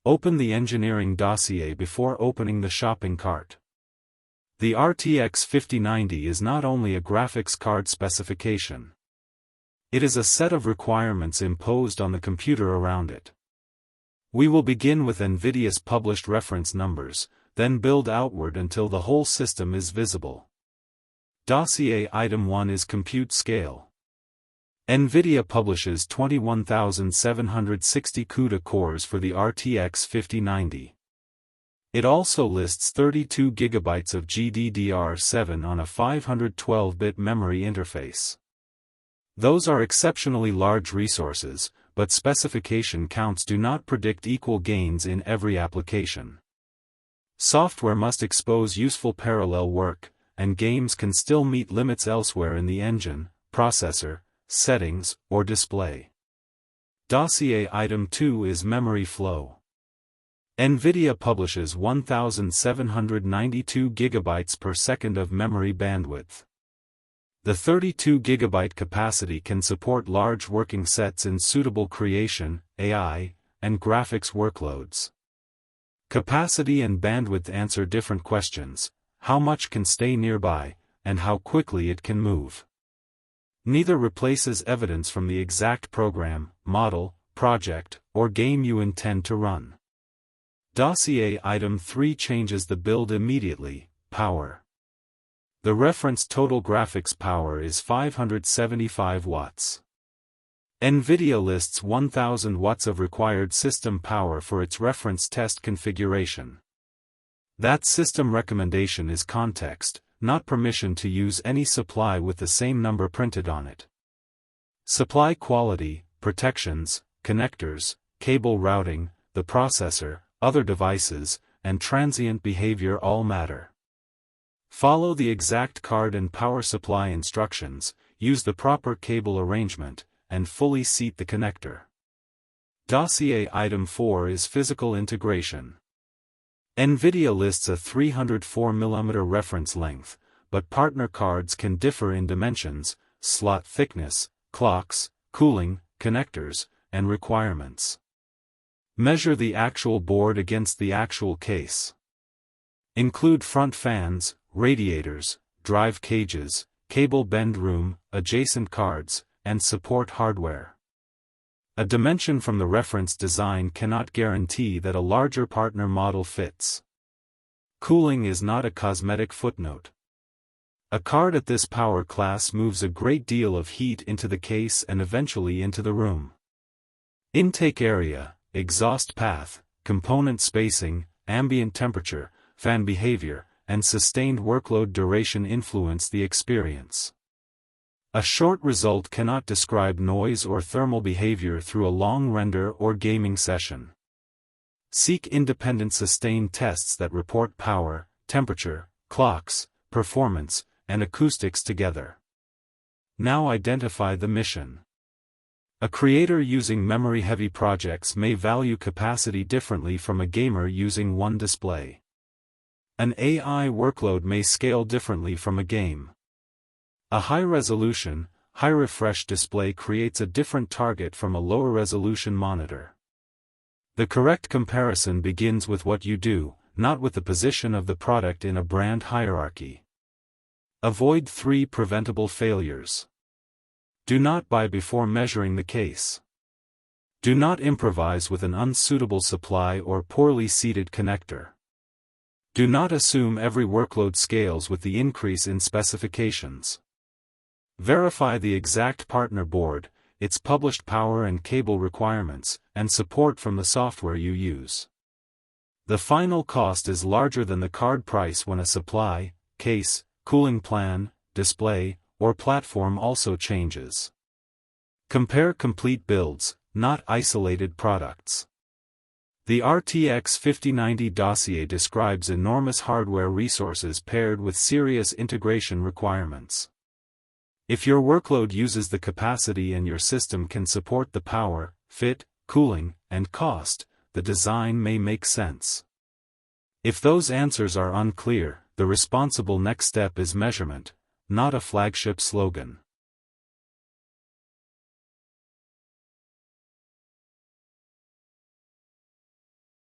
Open the engineering dossier before opening the shopping cart. The RTX 5090 is not only a graphics card specification. It is a set of requirements imposed on the computer around it. We will begin with NVIDIA's published reference numbers, then build outward until the whole system is visible. Dossier Item 1 is Compute Scale. NVIDIA publishes 21,760 CUDA cores for the RTX 5090. It also lists 32 GB of GDDR7 on a 512-bit memory interface. Those are exceptionally large resources, but specification counts do not predict equal gains in every application. Software must expose useful parallel work, and games can still meet limits elsewhere in the engine, processor, settings, or display. Dossier Item 2 is Memory Flow. NVIDIA publishes 1,792 GB per second of memory bandwidth. The 32 GB capacity can support large working sets in suitable creation, AI, and graphics workloads. Capacity and bandwidth answer different questions: how much can stay nearby, and how quickly it can move. Neither replaces evidence from the exact program, model, project, or game you intend to run. Dossier Item 3 changes the build immediately. Power. The reference total graphics power is 575 watts. NVIDIA lists 1000 watts of required system power for its reference test configuration. That system recommendation is context, not permission to use any supply with the same number printed on it. Supply quality, protections, connectors, cable routing, the processor, other devices, and transient behavior all matter. Follow the exact card and power supply instructions, use the proper cable arrangement, and fully seat the connector. Dossier Item 4 is Physical Integration. NVIDIA lists a 304mm reference length, but partner cards can differ in dimensions, slot thickness, clocks, cooling, connectors, and requirements. Measure the actual board against the actual case. Include front fans, radiators, drive cages, cable bend room, adjacent cards, and support hardware. A dimension from the reference design cannot guarantee that a larger partner model fits. Cooling is not a cosmetic footnote. A card at this power class moves a great deal of heat into the case and eventually into the room. Intake area, exhaust path, component spacing, ambient temperature, fan behavior, and sustained workload duration influence the experience. A short result cannot describe noise or thermal behavior through a long render or gaming session. Seek independent sustained tests that report power, temperature, clocks, performance, and acoustics together. Now identify the mission. A creator using memory-heavy projects may value capacity differently from a gamer using one display. An AI workload may scale differently from a game. A high-resolution, high-refresh display creates a different target from a lower-resolution monitor. The correct comparison begins with what you do, not with the position of the product in a brand hierarchy. Avoid 3 preventable failures. Do not buy before measuring the case. Do not improvise with an unsuitable supply or poorly seated connector. Do not assume every workload scales with the increase in specifications. Verify the exact partner board, its published power and cable requirements, and support from the software you use. The final cost is larger than the card price when a supply, case, cooling plan, display, or platform also changes. Compare complete builds, not isolated products. The RTX 5090 dossier describes enormous hardware resources paired with serious integration requirements. If your workload uses the capacity and your system can support the power, fit, cooling, and cost, the design may make sense. If those answers are unclear, the responsible next step is measurement, not a flagship slogan.